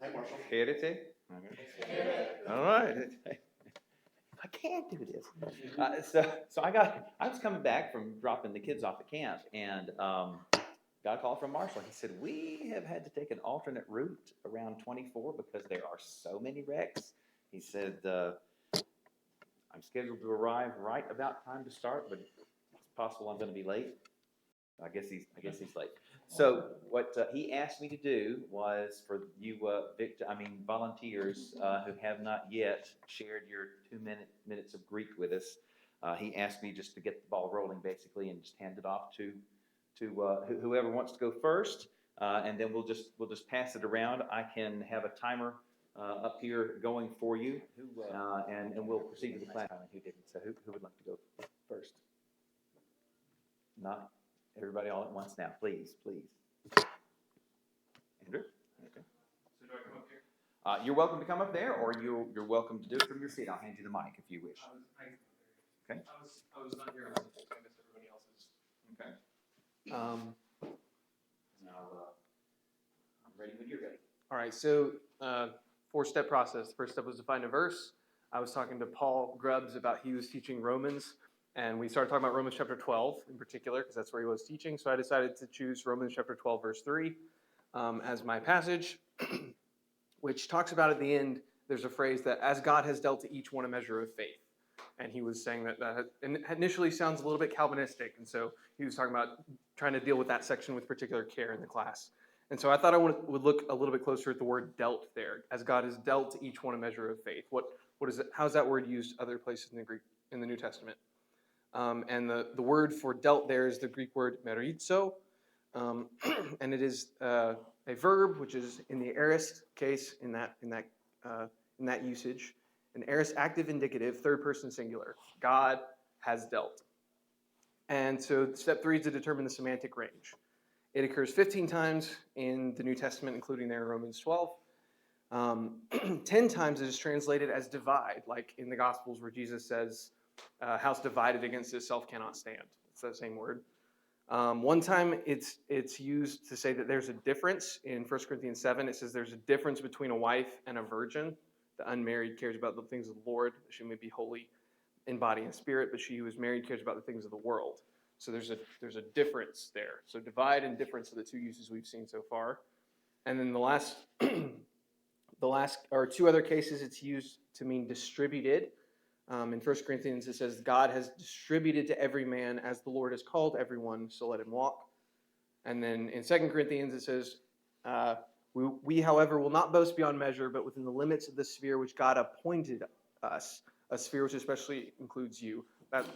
Hi, Marshall. Quédate. Okay. All right. I can't do this. So I was coming back from dropping the kids off at camp, and got a call from Marshall. He said, we have had to take an alternate route around 24 because there are so many wrecks. He said, I'm scheduled to arrive right about time to start, but it's possible I'm going to be late. I guess he's late. So what he asked me to do was for you, volunteers who have not yet shared your minutes of Greek with us. He asked me just to get the ball rolling, basically, and just hand it off to whoever wants to go first, and then we'll just pass it around. I can have a timer up here going for you, and we'll proceed to the class. Who didn't? So who would like to go first? Not everybody all at once now, please. Andrew? Okay. So do I come up here? You're welcome to come up there, or you're welcome to do it from your seat. I'll hand you the mic if you wish. Okay. I was not here. I missed everybody else's. Okay. Now, I'm ready when you're ready. All right, so 4-step process. The first step was to find a verse. I was talking to Paul Grubbs about he was teaching Romans, and we started talking about Romans chapter 12 in particular, because that's where he was teaching. So I decided to choose Romans chapter 12, verse 3 as my passage, which talks about at the end, there's a phrase that as God has dealt to each one a measure of faith. And he was saying that initially sounds a little bit Calvinistic, and so he was talking about trying to deal with that section with particular care in the class. And so I thought I would look a little bit closer at the word dealt there, as God has dealt to each one a measure of faith. What is it? How's that word used other places in the Greek in the New Testament? And the word for dealt there is the Greek word merizo, and it is a verb which is in the aorist case in that usage. An aorist active indicative, third person singular. God has dealt. And so step 3 is to determine the semantic range. It occurs 15 times in the New Testament, including there in Romans 12. 10 times it is translated as divide, like in the Gospels where Jesus says, house divided against itself cannot stand. It's that same word. One time it's used to say that there's a difference. In 1 Corinthians 7, it says there's a difference between a wife and a virgin. The unmarried cares about the things of the Lord, that she may be holy in body and spirit, but she who is married cares about the things of the world. So there's a difference there. So divide and difference are the two uses we've seen so far. And then the last or 2 other cases it's used to mean distributed. In 1 Corinthians it says God has distributed to every man as the Lord has called everyone, so let him walk. And then in 2 Corinthians it says, we, however, will not boast beyond measure, but within the limits of the sphere which God appointed us, a sphere which especially includes you.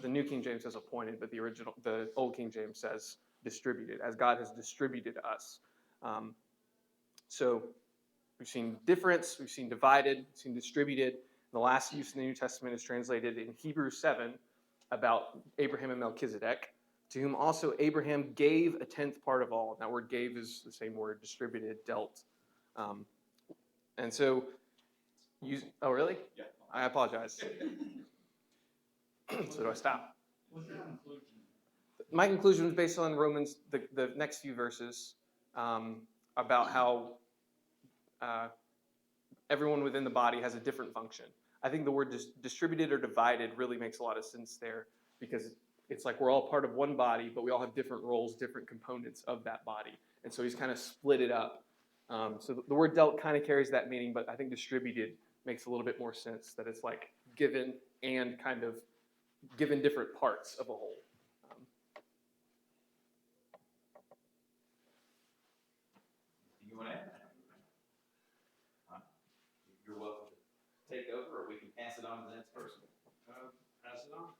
The New King James says appointed, but the Old King James says distributed, as God has distributed us. So we've seen difference, we've seen divided, we've seen distributed. The last use in the New Testament is translated in Hebrews 7 about Abraham and Melchizedek, to whom also Abraham gave a 10th part of all. And that word gave is the same word, distributed, dealt. And so, oh really? Yeah. I apologize. So do I stop? What's your conclusion? My conclusion was based on Romans, the next few verses, about how everyone within the body has a different function. I think the word distributed or divided really makes a lot of sense there, because it's like we're all part of one body, but we all have different roles, different components of that body. And so he's kind of split it up. So the word dealt kind of carries that meaning, but I think distributed makes a little bit more sense, that it's like given and kind of given different parts of a whole. You want to add? You're welcome to take over, or we can pass it on to the next person. Pass it on.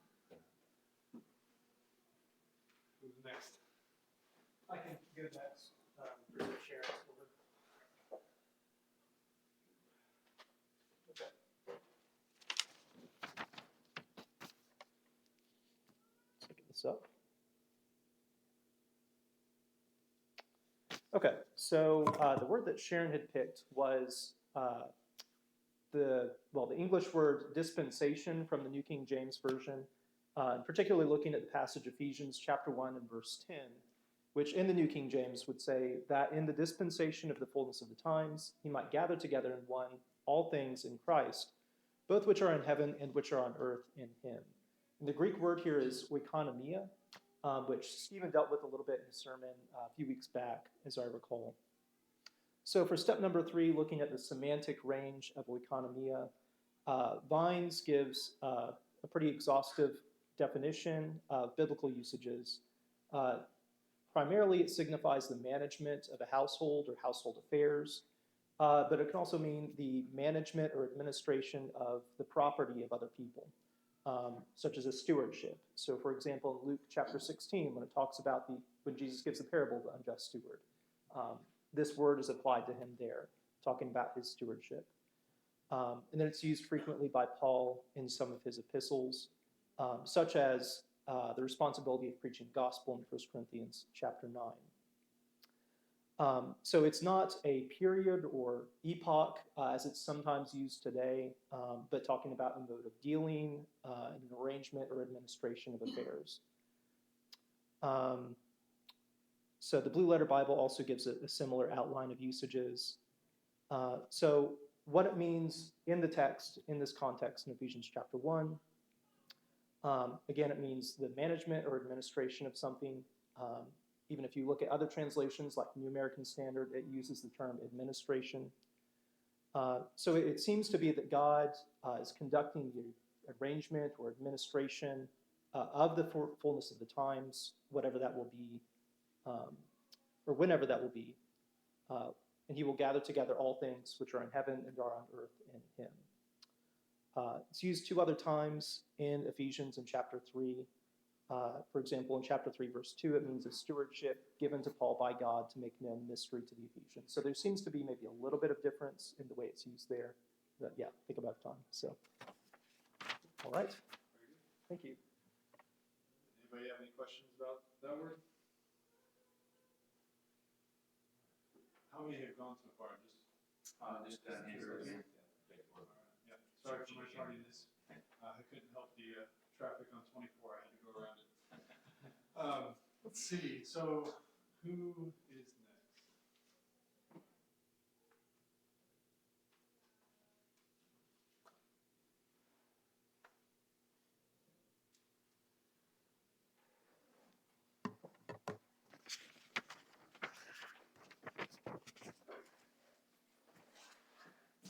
Who's next? I can go next. Sharon's order. Okay. Let's get this up. Okay, so the word that Sharon had picked was the English word dispensation from the New King James Version, particularly looking at the passage Ephesians chapter 1 and verse 10. which in the New King James would say that in the dispensation of the fullness of the times, he might gather together in one all things in Christ, both which are in heaven and which are on earth in him. And the Greek word here is oikonomia, which Stephen dealt with a little bit in his sermon a few weeks back, as I recall. So for step number 3, looking at the semantic range of oikonomia, Vines gives a pretty exhaustive definition of biblical usages. Primarily, it signifies the management of a household or household affairs, but it can also mean the management or administration of the property of other people, such as a stewardship. So, for example, in Luke chapter 16, when it talks about when Jesus gives the parable of the unjust steward, this word is applied to him there, talking about his stewardship. And then it's used frequently by Paul in some of his epistles, such as the responsibility of preaching gospel in 1 Corinthians chapter 9. So it's not a period or epoch as it's sometimes used today, but talking about a mode of dealing, an arrangement or administration of affairs. So the Blue Letter Bible also gives a similar outline of usages. So what it means in the text, in this context in Ephesians chapter 1, again, it means the management or administration of something. Even if you look at other translations like New American Standard, it uses the term administration. So it seems to be that God is conducting the arrangement or administration of the fullness of the times, whatever that will be, or whenever that will be. And he will gather together all things which are in heaven and are on earth in him. It's used 2 other times in Ephesians in chapter 3. For example, in chapter 3, verse 2, it means a stewardship given to Paul by God to make known mystery to the Ephesians. So there seems to be maybe a little bit of difference in the way it's used there. But yeah, think about time. So, all right. Thank you. Anybody have any questions about that word? How many have gone so far? Just answer. Yeah. Sorry for my tardiness. I couldn't help the traffic on 24. I had to go around it. Let's see. So, who is next?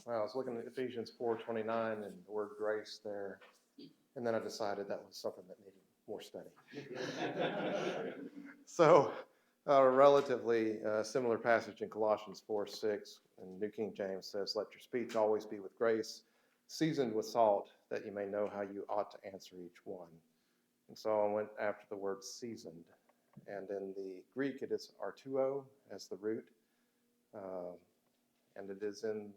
Well, I was looking at Ephesians 4:29 and the word grace there, and then I decided that was something that needed more study. So, a relatively similar passage in Colossians 4:6, and New King James says, "Let your speech always be with grace, seasoned with salt, that you may know how you ought to answer each one." And so I went after the word seasoned, and in the Greek it is artuo as the root. And it is in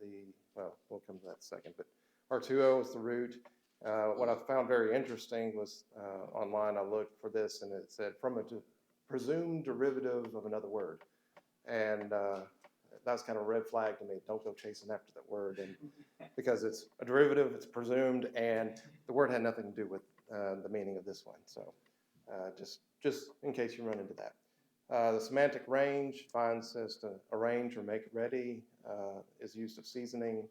well, we'll come to that in a second, but artuo is the root. What I found very interesting was online I looked for this, and it said from a presumed derivative of another word. And that's kind of a red flag to me. Don't go chasing after that word, and because it's a derivative, it's presumed, and the word had nothing to do with the meaning of this one. So just in case you run into that. The semantic range finds as to arrange or make ready, is used of seasoning.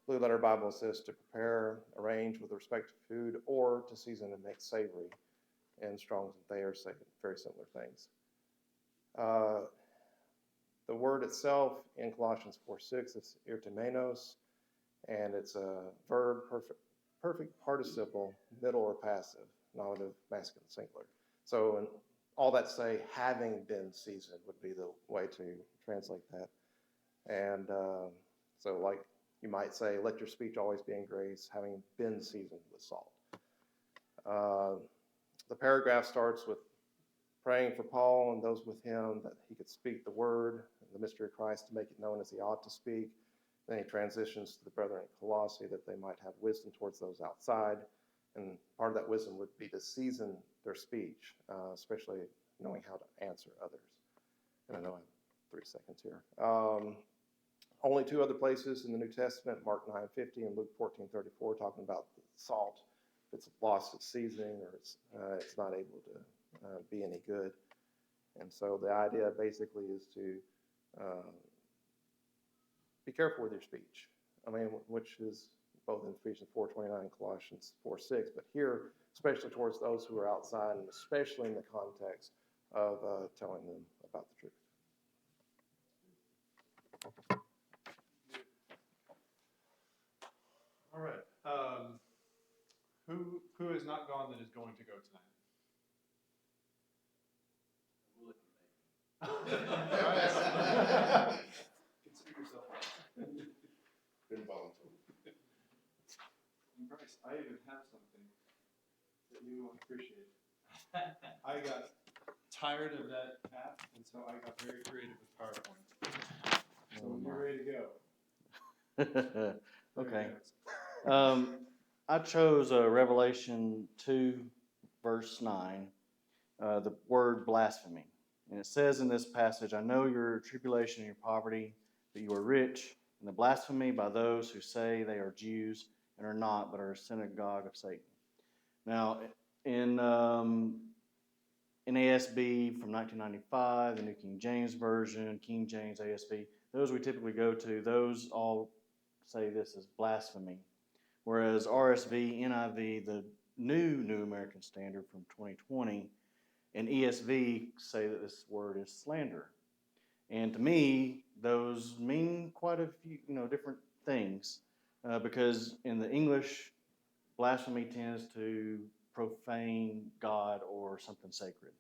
Blue Letter Bible says to prepare, arrange with respect to food, or to season and make savory. And Strong's and Thayer say very similar things. The word itself in Colossians 4:6 is irtimenos, and it's a verb, perfect participle, middle or passive, nominative, masculine, singular. So all that say, having been seasoned would be the way to translate that. And so like you might say, let your speech always be in grace, having been seasoned with salt. The paragraph starts with praying for Paul and those with him that he could speak the word, the mystery of Christ, to make it known as he ought to speak. Then he transitions to the brethren at Colossae that they might have wisdom towards those outside. And part of that wisdom would be to season their speech, especially knowing how to answer others. And I know I have 3 seconds here. Only 2 other places in the New Testament, Mark 9:50 and Luke 14:34, talking about salt. If it's lost its seasoning or it's not able to be any good. And so the idea basically is to be careful with your speech. I mean, which is both in Ephesians 4:29 and Colossians 4:6, but here, especially towards those who are outside, and especially in the context of telling them about the truth. All right. Who has not gone that is going to go tonight? Consider yourself. Been volunteered. Bryce, I even have something that you will appreciate. I got tired of that app, and so I got very creative with PowerPoint. So when you're ready to go. there Okay. it goes. I chose Revelation 2, verse 9, the word blasphemy. And it says in this passage, I know your tribulation and your poverty, that you are rich, and the blasphemy by those who say they are Jews and are not, but are a synagogue of Satan. Now, in NASB from 1995, the New King James Version, King James, ASB, those we typically go to, those all say this is blasphemy. Whereas RSV, NIV, the New American Standard from 2020, and ESV say that this word is slander. And to me, those mean quite a few, different things, because in the English, blasphemy tends to profane God or something sacred.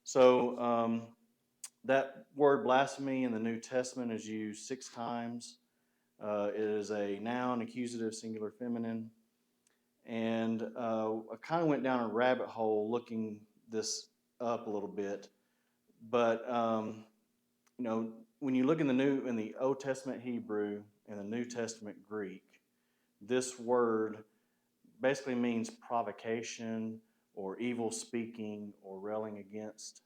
So that word blasphemy in the New Testament is used 6 times. It is a noun, accusative, singular, feminine. And I kind of went down a rabbit hole looking this up a little bit. But, when you look in the Old Testament Hebrew and the New Testament Greek, this word basically means provocation or evil speaking or railing against.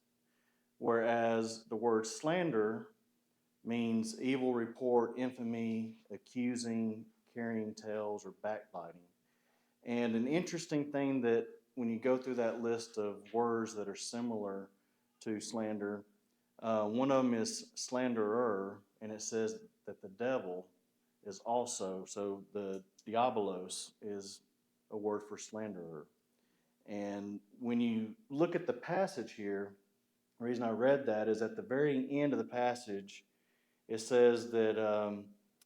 Whereas the word slander means evil report, infamy, accusing, carrying tales, or backbiting. And an interesting thing that when you go through that list of words that are similar to slander, one of them is slanderer, and it says that the devil is also, so the diabolos is a word for slanderer. And when you look at the passage here, the reason I read that is at the very end of the passage, it says that,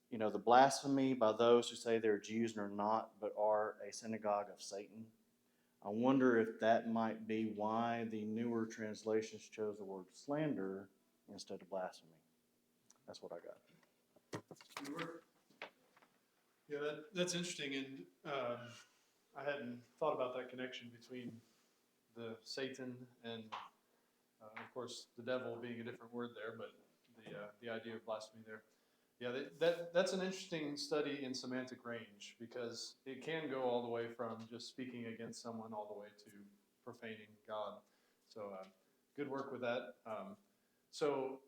the blasphemy by those who say they're Jews and are not, but are a synagogue of Satan. I wonder if that might be why the newer translations chose the word slander instead of blasphemy. That's what I got. Good work. Yeah, that's interesting, and I hadn't thought about that connection between the Satan and, of course, the devil being a different word there, but the idea of blasphemy there. Yeah, that's an interesting study in semantic range, because it can go all the way from just speaking against someone all the way to profaning God. So good work with that. So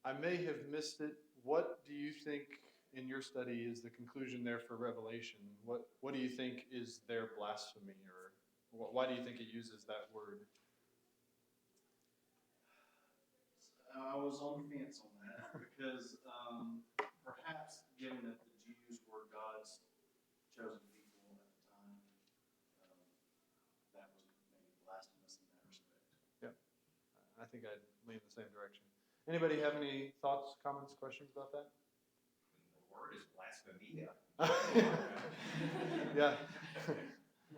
I may have missed it. What do you think in your study is the conclusion there for Revelation? What do you think is their blasphemy, or why do you think it uses that word? I was on the fence on that because perhaps given that the Jews were God's chosen people at the time, that was maybe blasphemous in that respect. Yeah, I think I'd lean the same direction. Anybody have any thoughts, comments, questions about that? The word is blasphemia. Yeah,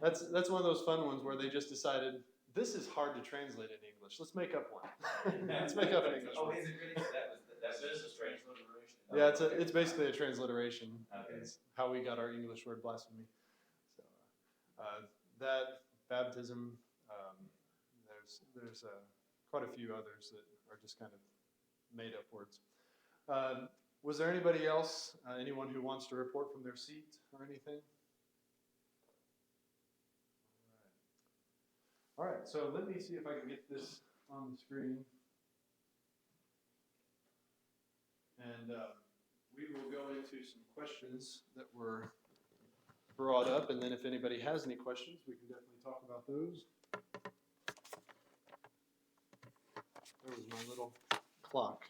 that's one of those fun ones where they just decided this is hard to translate in English. Let's make up one. Let's make up an English Oh, one. is it really? That was a strange Transliteration. Yeah, it's basically a transliteration. Okay. It's how we got our English word blasphemy. So that baptism, there's quite a few others that are just kind of made up words. Was there anybody else, anyone who wants to report from their seat or anything? All right, so let me see if I can get this on the screen. And we will go into some questions that were brought up, and then if anybody has any questions, we can definitely talk about those. There was my little clock.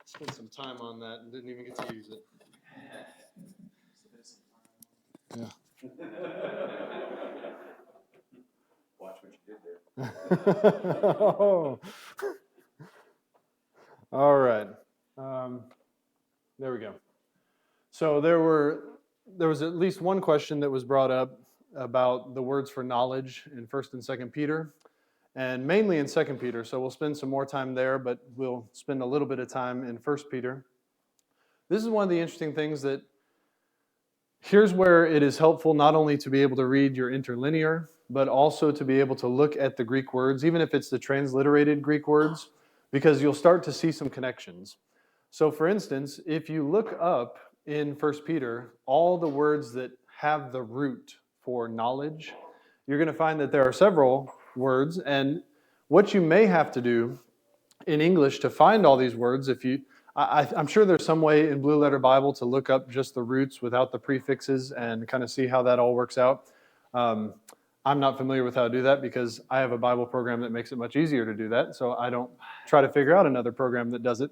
Spent some time on that and didn't even get to use it. Watch what you did there. All right. There we go. So there was at least one question that was brought up about the words for knowledge in 1st and 2nd Peter, and mainly in 2nd Peter. So we'll spend some more time there, but we'll spend a little bit of time in 1st Peter. This is one of the interesting things that here's where it is helpful not only to be able to read your interlinear, but also to be able to look at the Greek words, even if it's the transliterated Greek words, because you'll start to see some connections. So for instance, if you look up in 1 Peter all the words that have the root for knowledge, you're going to find that there are several words, and what you may have to do in English to find all these words, I'm sure there's some way in Blue Letter Bible to look up just the roots without the prefixes and kind of see how that all works out. I'm not familiar with how to do that because I have a Bible program that makes it much easier to do that, so I don't try to figure out another program that does it.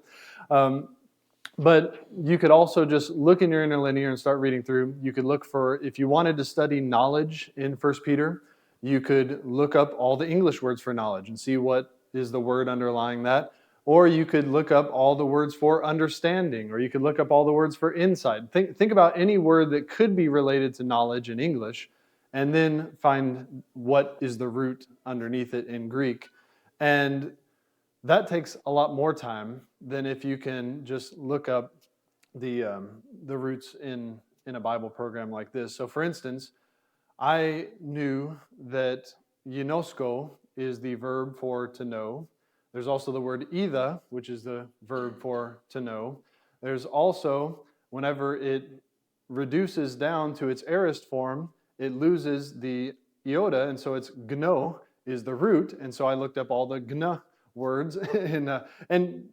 But you could also just look in your interlinear and start reading through. You could look for, if you wanted to study knowledge in 1 Peter, you could look up all the English words for knowledge and see what is the word underlying that. Or you could look up all the words for understanding, or you could look up all the words for insight. Think about any word that could be related to knowledge in English, and then find what is the root underneath it in Greek. And that takes a lot more time than if you can just look up the roots in a Bible program like this. So for instance, I knew that ginosko is the verb for to know. There's also the word either, which is the verb for to know. There's also, whenever it reduces down to its aorist form, it loses the iota, and so it's gno is the root, and so I looked up all the gna words, and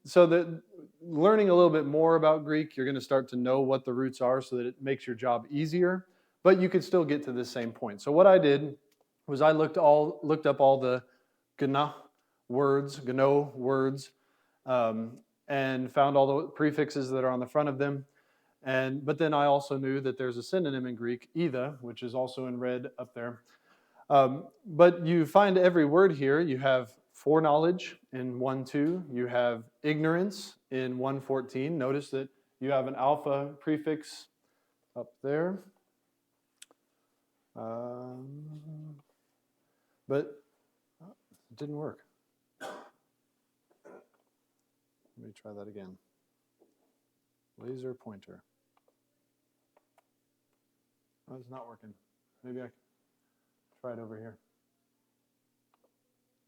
so that learning a little bit more about Greek, you're going to start to know what the roots are so that it makes your job easier, but you could still get to the same point. So what I did was I looked up all the gna words, gno words, and found all the prefixes that are on the front of them. But then I also knew that there's a synonym in Greek, either, which is also in red up there. But you find every word here. You have foreknowledge in 1:2. You have ignorance in 1:14. Notice that you have an alpha prefix up there. But it didn't work. Let me try that again. Laser pointer. Oh, it's not working. Maybe I can try it over here.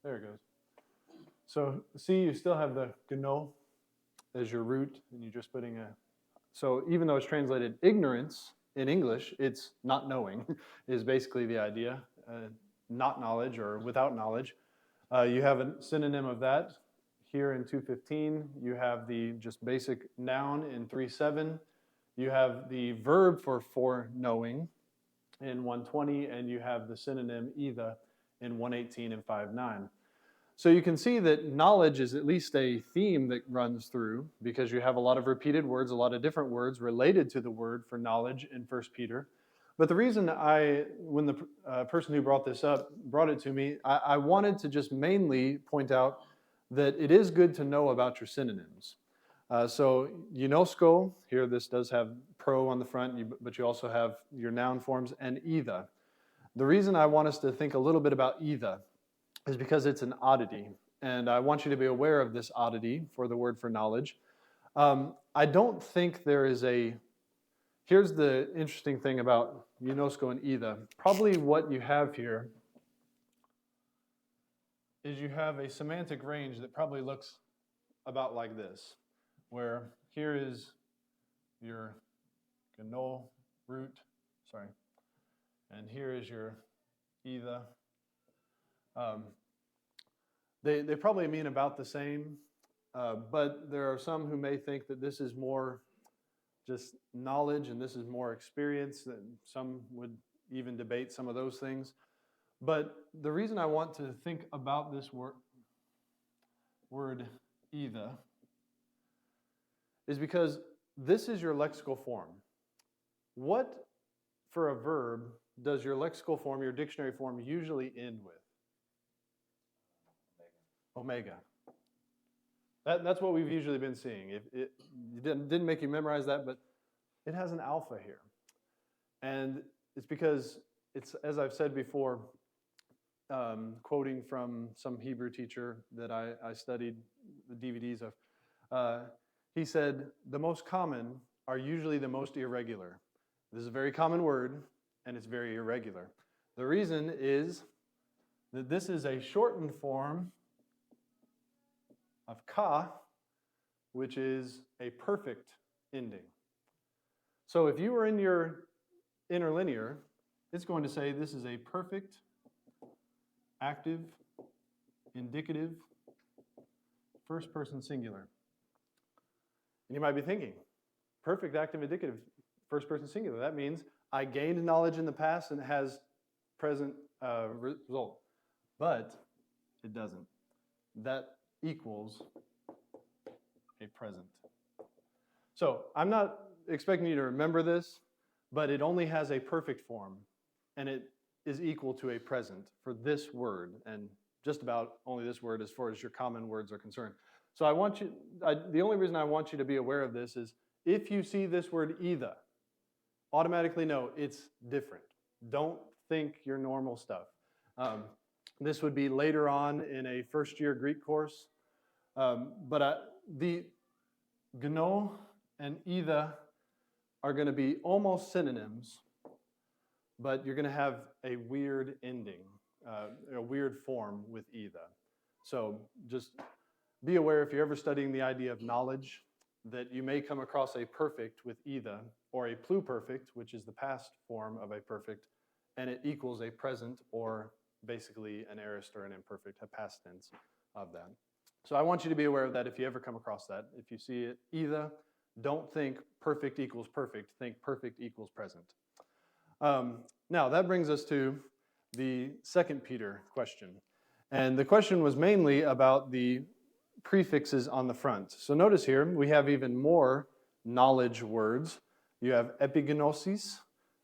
There it goes. So see, you still have the gno as your root, and you're just putting a... So even though it's translated ignorance in English, it's not knowing is basically the idea. Not knowledge or without knowledge. You have a synonym of that here in 2:15. You have the just basic noun in 3:7. You have the verb for foreknowing in 1:20, and you have the synonym either in 1:18 and 5:9. So you can see that knowledge is at least a theme that runs through, because you have a lot of repeated words, a lot of different words related to the word for knowledge in 1 Peter. But the reason when the person who brought this up brought it to me, I wanted to just mainly point out that it is good to know about your synonyms. So ginosko, here this does have pro on the front, but you also have your noun forms and either. The reason I want us to think a little bit about either is because it's an oddity, and I want you to be aware of this oddity for the word for knowledge. I don't think there is here's the interesting thing about ginosko and either. Probably what you have here is you have a semantic range that probably looks about like this, where here is your gno root, and here is your either. They probably mean about the same, but there are some who may think that this is more just knowledge and this is more experience. That some would even debate some of those things. But the reason I want to think about this word, word either is because this is your lexical form. What, for a verb, does your lexical form, your dictionary form, usually end with? Omega. That's what we've usually been seeing. It didn't make you memorize that, but it has an alpha here. And it's because it's, as I've said before, quoting from some Hebrew teacher that I studied the DVDs of, he said, the most common are usually the most irregular. This is a very common word, and it's very irregular. The reason is that this is a shortened form of ka, which is a perfect ending. So if you were in your interlinear, it's going to say this is a perfect, active, indicative, first person singular. And you might be thinking, perfect, active, indicative, first person singular. That means I gained knowledge in the past and it has present result. But it doesn't. That equals a present. So I'm not expecting you to remember this, but it only has a perfect form, and it is equal to a present for this word, and just about only this word as far as your common words are concerned. So I want you, the only reason I want you to be aware of this is if you see this word either, automatically know it's different. Don't think your normal stuff. This would be later on in a first-year Greek course, but the gno and either are going to be almost synonyms, but you're going to have a weird ending, a weird form with either. So just be aware if you're ever studying the idea of knowledge that you may come across a perfect with either, or a pluperfect, which is the past form of a perfect, and it equals a present or basically an aorist or an imperfect, a past tense of that. So I want you to be aware of that if you ever come across that. If you see it either, don't think perfect equals perfect, think perfect equals present. Now that brings us to the 2 Peter question. And the question was mainly about the prefixes on the front. So notice here, we have even more knowledge words. You have epignosis,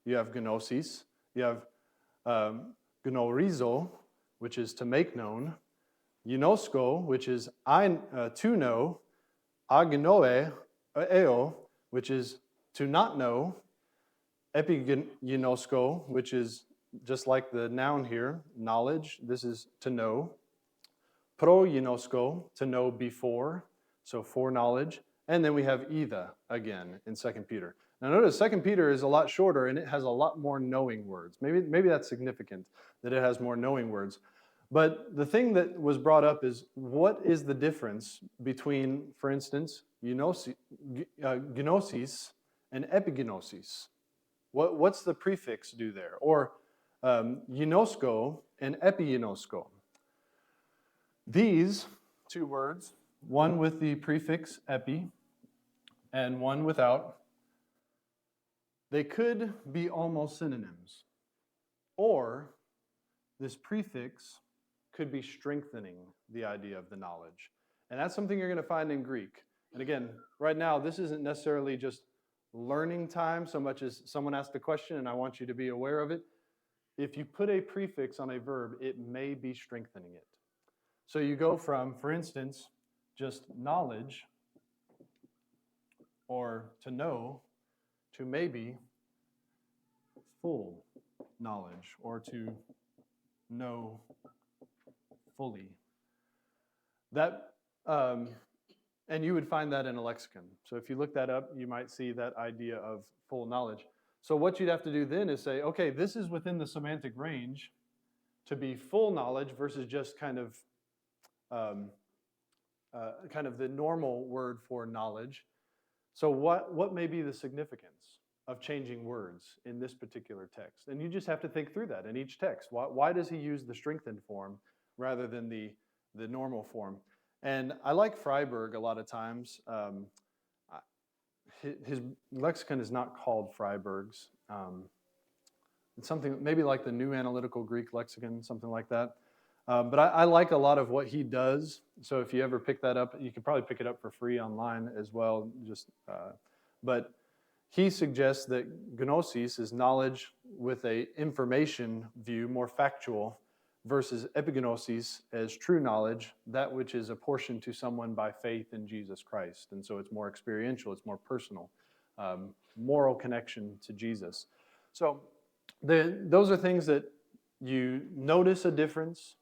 you have gnosis, you have gnorizo, which is to make known, gnosko, which is to know, agnoe, eo, which is to not know, epignosko, which is just like the noun here, knowledge, this is to know, prognosko, to know before, so foreknowledge, and then we have either again in 2 Peter. Now notice 2 Peter is a lot shorter and it has a lot more knowing words. Maybe that's significant that it has more knowing words. But the thing that was brought up is what is the difference between, for instance, gnosis and epignosis? What's the prefix do there? Or gnosko and epignosko. These two words, one with the prefix epi and one without, they could be almost synonyms. Or this prefix could be strengthening the idea of the knowledge. And that's something you're going to find in Greek. And again, right now, this isn't necessarily just learning time so much as someone asked a question and I want you to be aware of it. If you put a prefix on a verb, it may be strengthening it. So you go from, for instance, just knowledge or to know to maybe full knowledge or to know fully. That, and you would find that in a lexicon. So if you look that up, you might see that idea of full knowledge. So what you'd have to do then is say, okay, this is within the semantic range to be full knowledge versus just kind of the normal word for knowledge. So what may be the significance of changing words in this particular text? And you just have to think through that in each text. Why does he use the strengthened form rather than the normal form? And I like Freiberg a lot of times. His lexicon is not called Freiberg's. It's something maybe like the New Analytical Greek Lexicon, something like that. But I like a lot of what he does. So if you ever pick that up, you can probably pick it up for free online as well. But he suggests that gnosis is knowledge with a information view, more factual, versus epignosis as true knowledge, that which is apportioned to someone by faith in Jesus Christ. And so it's more experiential, it's more personal, moral connection to Jesus. So those are things that you notice a difference.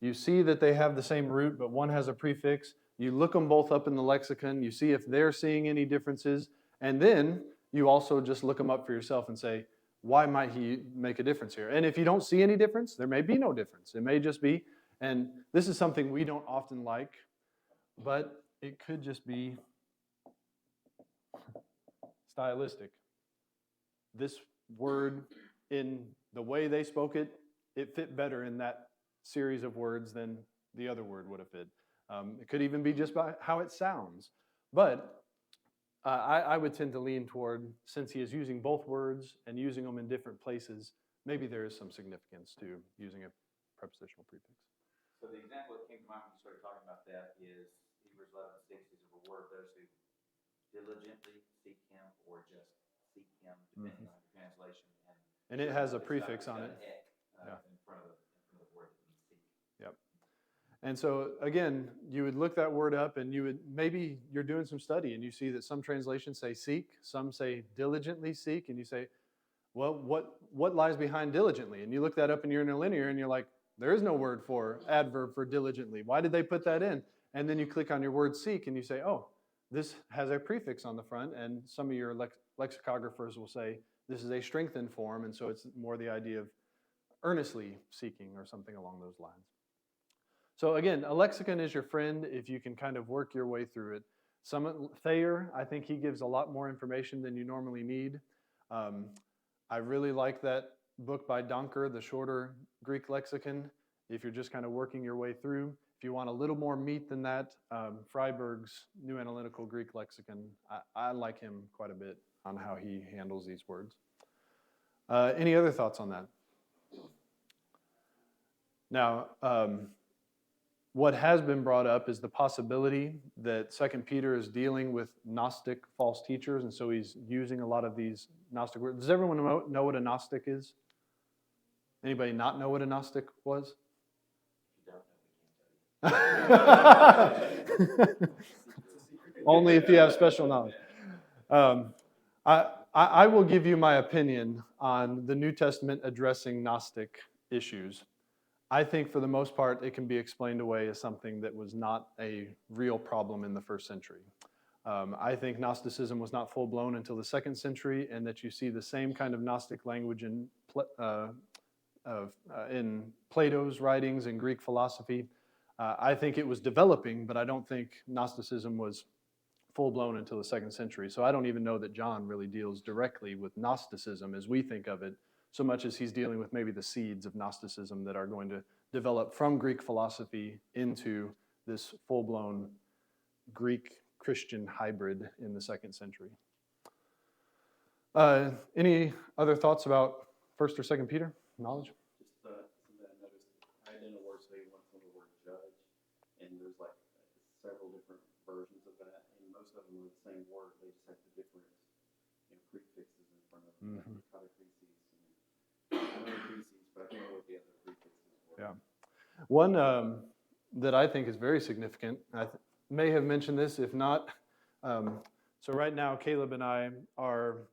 You see that they have the same root, but one has a prefix. You look them both up in the lexicon. You see if they're seeing any differences. And then you also just look them up for yourself and say, why might he make a difference here? And if you don't see any difference, there may be no difference. It may just be, and this is something we don't often like, but it could just be stylistic. This word, in the way they spoke it, it fit better in that series of words than the other word would have fit. It could even be just by how it sounds. But I would tend to lean toward, since he is using both words and using them in different places, maybe there is some significance to using a prepositional prefix. So the example that came to mind when you started talking about that is Hebrews 11:6 is a reward of those who diligently seek him or just seek him, depending on your translation. And it has a prefix on it. Yeah. In front of the word that means seek. Yep. And so again, you would look that word up and maybe you're doing some study and you see that some translations say seek, some say diligently seek, and you say, well, what lies behind diligently? And you look that up in your interlinear and you're like, there is no word for adverb for diligently. Why did they put that in? And then you click on your word seek and you say, oh, this has a prefix on the front, and some of your lexicographers will say this is a strengthened form, and so it's more the idea of earnestly seeking or something along those lines. So again, a lexicon is your friend if you can kind of work your way through it. Thayer, I think he gives a lot more information than you normally need. I really like that book by Donker, the shorter Greek lexicon, if you're just kind of working your way through. If you want a little more meat than that, Freiberg's New Analytical Greek Lexicon, I like him quite a bit on how he handles these words. Any other thoughts on that? Now, what has been brought up is the possibility that 2 Peter is dealing with Gnostic false teachers, and so he's using a lot of these Gnostic words. Does everyone know what a Gnostic is? Anybody not know what a Gnostic was? Only if you have special knowledge. I will give you my opinion on the New Testament addressing Gnostic issues. I think for the most part it can be explained away as something that was not a real problem in the first century. I think Gnosticism was not full-blown until the second century, and that you see the same kind of Gnostic language in Plato's writings and Greek philosophy. I think it was developing, but I don't think Gnosticism was full-blown until the second century. So I don't even know that John really deals directly with Gnosticism as we think of it, so much as he's dealing with maybe the seeds of Gnosticism that are going to develop from Greek philosophy into this full-blown Greek-Christian hybrid in the second century. Any other thoughts about 1st or 2nd Peter? Knowledge? Just something I noticed, identical words, they went from the word judge, and there's like several different versions of that, and most of them are the same word, they just have the different prefixes in front of them, like catechesis, and I know theses, but I can't remember what the other prefixes were. Yeah. One that I think is very significant, I may have mentioned this, if not, so right now Caleb and I are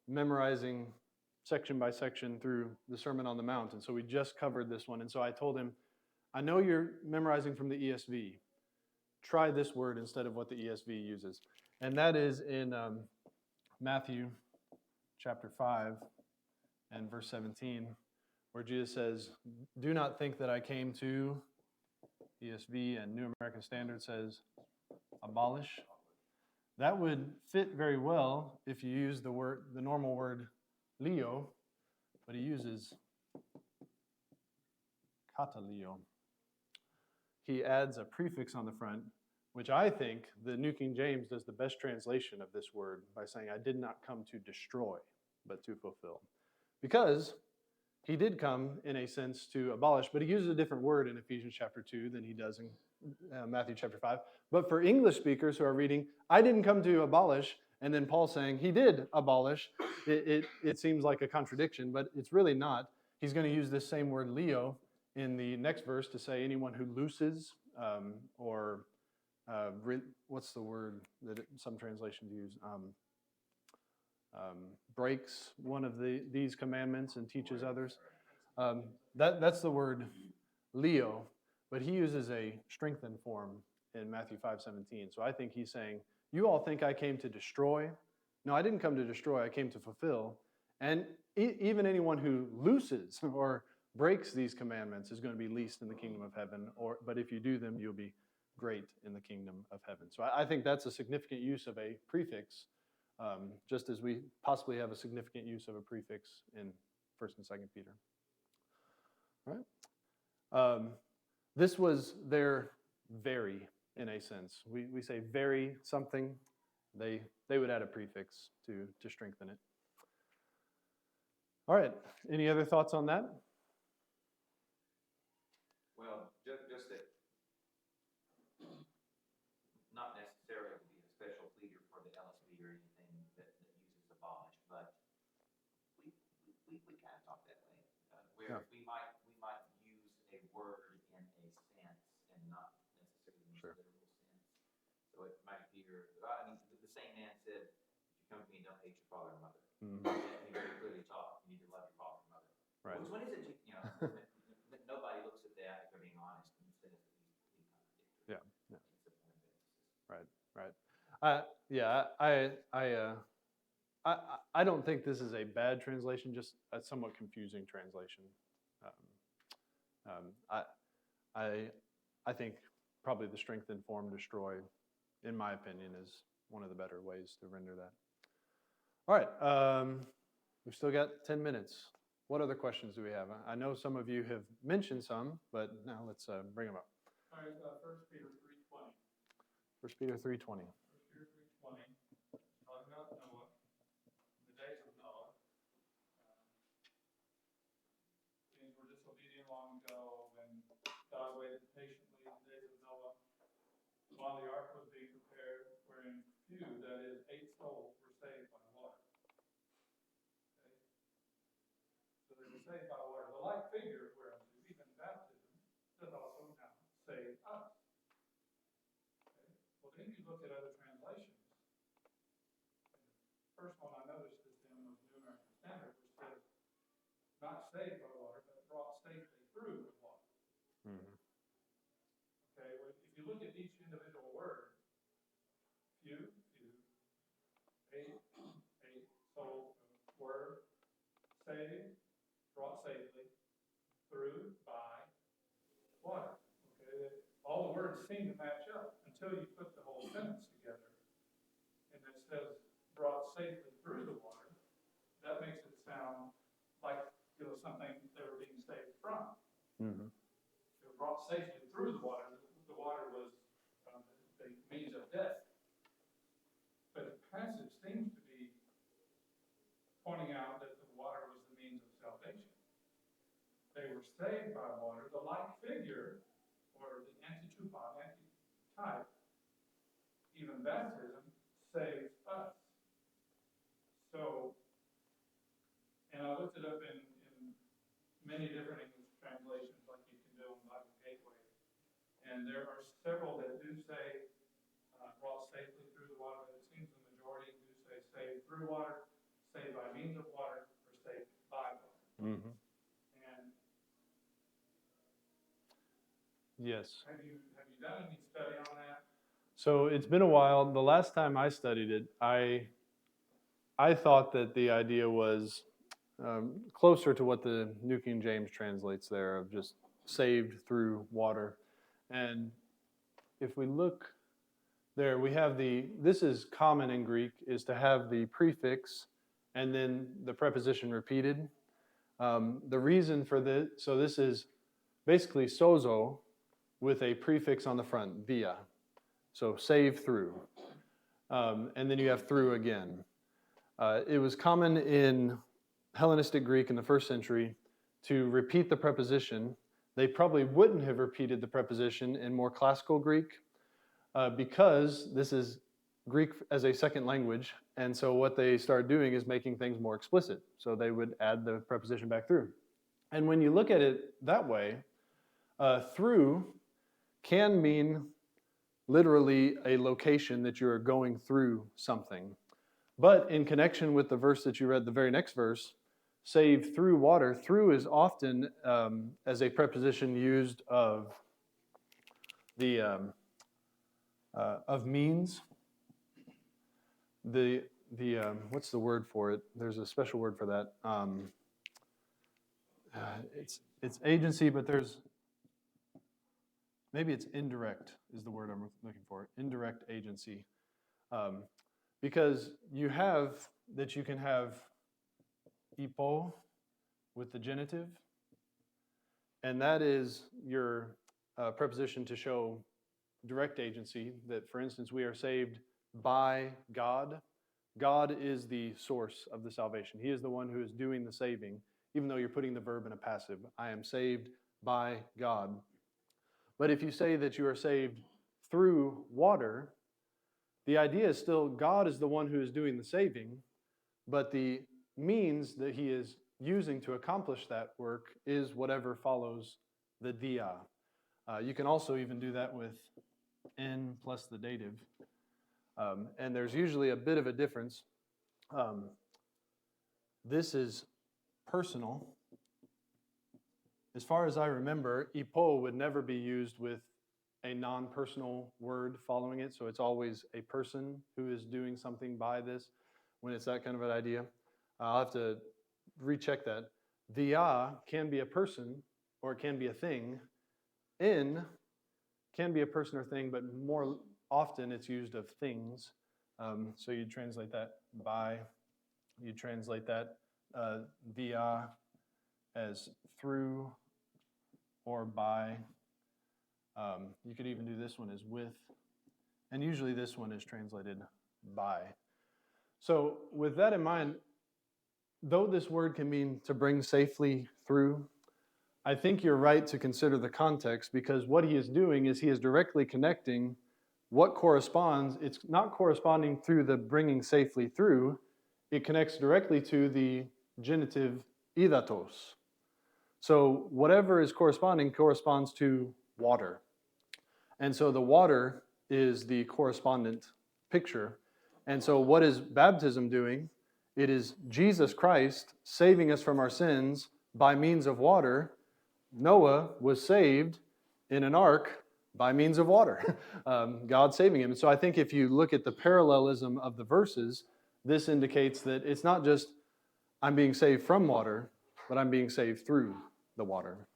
memorizing section by section through the Sermon on the Mount, and so we just covered this one, and so I told him, I know you're memorizing from the ESV. Try this word instead of what the ESV uses. And that is in Matthew chapter 5 and verse 17, where Jesus says, do not think that I came to, ESV and New American Standard says, abolish. That would fit very well if you use the normal word Leo, but he uses kataleo. He adds a prefix on the front, which I think the New King James does the best translation of this word by saying, I did not come to destroy, but to fulfill. Because he did come in a sense to abolish, but he uses a different word in Ephesians chapter 2 than he does in Matthew chapter 5. But for English speakers who are reading, I didn't come to abolish, and then Paul saying he did abolish, it seems like a contradiction, but it's really not. He's going to use this same word leo in the next verse to say anyone who looses what's the word that some translations use? Breaks one of these commandments and teaches others. That's the word leo, but he uses a strengthened form in Matthew 5:17. So I think he's saying, you all think I came to destroy. No, I didn't come to destroy, I came to fulfill. And even anyone who looses or breaks these commandments is going to be least in the kingdom of heaven, but if you do them, you'll be great in the kingdom of heaven. So I think that's a significant use of a prefix, just as we possibly have a significant use of a prefix in 1st and 2nd Peter. All right. This was their very, in a sense. We say very something, they would add a prefix to strengthen it. All right, any other thoughts on that? Well, just that, not necessarily to be a special pleader for the LSB or anything that uses abolish, but we kind of talk that way. Whereas we might use a word in a sense and not necessarily in a literal sense. So it might appear, I mean, the same man said, if you come to me, don't hate your father and mother. Mm-hmm. And he very clearly taught you need to love your father and mother. Right. Which one is it? Nobody looks at that, if they're being honest, and says that he's contradictory. Yeah. It's a point of emphasis. Right. I don't think this is a bad translation, just a somewhat confusing translation. I think probably the strengthened form destroy, in my opinion, is one of the better ways to render that. All right, we've still got 10 minutes. What other questions do we have? I know some of you have mentioned some, but now let's bring them up. All right, 1 Peter 3:20. 1 Peter 3:20. 1 Peter 3:20, talking about Noah, the days of Noah. Things were disobedient long ago when God waited patiently in the days of Noah while the ark was being prepared, wherein few, that is, 8 souls, were saved by water. Okay? So they were saved by water. The like figure, whereunto even baptism doth also now save us. Okay? Well, then you look at other translations. The first one I noticed is in the New American Standard, which says, not saved by water, but brought safely through the water. Mm-hmm. Okay, well, if you look at each individual word, few, 8 souls, word, saved, brought safely, through, by, water. Okay, all the words seem to match up until you put the whole sentence together. And it says, brought safely through the water. That makes it sound like it was something they were being saved from. Mm-hmm. It was brought safely through the water. The water was the means of death. But the passage seems to be pointing out that the water was the means of salvation. They were saved by water. The like figure, or the antitupon, antitype, even baptism, saves us. So, and I looked it up in many different English translations, like you can do on Bible Gateway. And there are several that do say brought safely through the water, but it seems the majority do say saved through water, saved by means of water, or saved by water. Mm-hmm. And Yes. have you done any study on that? So it's been a while. The last time I studied it, I thought that the idea was closer to what the New King James translates there, of just saved through water. And if we look there, we have this is common in Greek, is to have the prefix and then the preposition repeated. The reason for this, so this is basically sozo with a prefix on the front, via. So save through. And then you have through again. It was common in Hellenistic Greek in the 1st century to repeat the preposition. They probably wouldn't have repeated the preposition in more classical Greek because this is Greek as a second language. And so what they started doing is making things more explicit. So they would add the preposition back through. And when you look at it that way, through can mean literally a location that you are going through something. But in connection with the verse that you read, the very next verse, saved through water, through is often as a preposition used of the of means. The what's the word for it? There's a special word for that. It's agency, but there's maybe it's indirect is the word I'm looking for. Indirect agency, because you can have ipo with the genitive, and that is your preposition to show direct agency. That, for instance, we are saved by God. God is the source of the salvation. He is the one who is doing the saving, even though you're putting the verb in a passive. I am saved by God. But if you say that you are saved through water, the idea is still God is the one who is doing the saving, but the means that he is using to accomplish that work is whatever follows the dia. You can also even do that with n plus the dative. And there's usually a bit of a difference. This is personal. As far as I remember, ipo would never be used with a non-personal word following it, so it's always a person who is doing something by this when it's that kind of an idea. I'll have to recheck that. Dia can be a person or it can be a thing. In can be a person or thing, but more often it's used of things. So you translate that by, you translate that via as through or by. You could even do this one as with, and usually this one is translated by. So with that in mind, though this word can mean to bring safely through, I think you're right to consider the context, because what he is doing is he is directly connecting what corresponds. It's not corresponding through the bringing safely through. It connects directly to the genitive idatos. So whatever is corresponding corresponds to water. And so the water is the correspondent picture. And so what is baptism doing? It is Jesus Christ saving us from our sins by means of water. Noah was saved in an ark by means of water. God saving him. And so I think if you look at the parallelism of the verses, this indicates that it's not just I'm being saved from water, but I'm being saved through the water.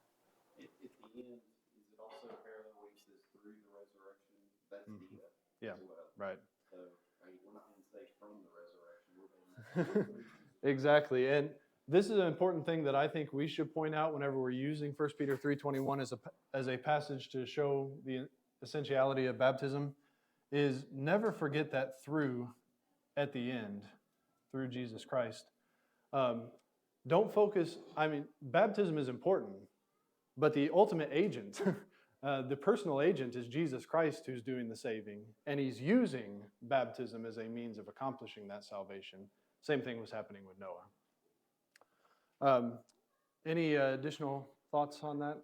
At the end, is it also parallel where he says through the resurrection? That's Yeah, as well. right. So, I mean, we're not being saved from the resurrection. We're being saved Exactly. And this is an important thing that I think we should point out whenever we're using 1 Peter 3:21 as a passage to show the essentiality of baptism, is never forget that through at the end, through Jesus Christ. Don't focus, baptism is important, but the ultimate agent, the personal agent is Jesus Christ who's doing the saving, and he's using baptism as a means of accomplishing that salvation. Same thing was happening with Noah. Any additional thoughts on that?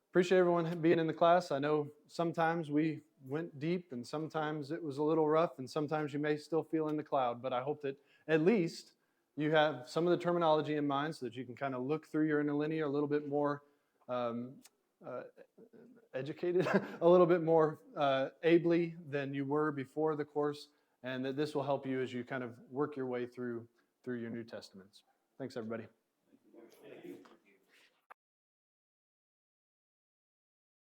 Appreciate everyone being in the class. I know sometimes we went deep and sometimes it was a little rough and sometimes you may still feel in the cloud, but I hope that at least you have some of the terminology in mind so that you can kind of look through your interlinear a little bit more educated, a little bit more ably than you were before the course, and that this will help you as you kind of work your way through your New Testaments. Thanks, everybody.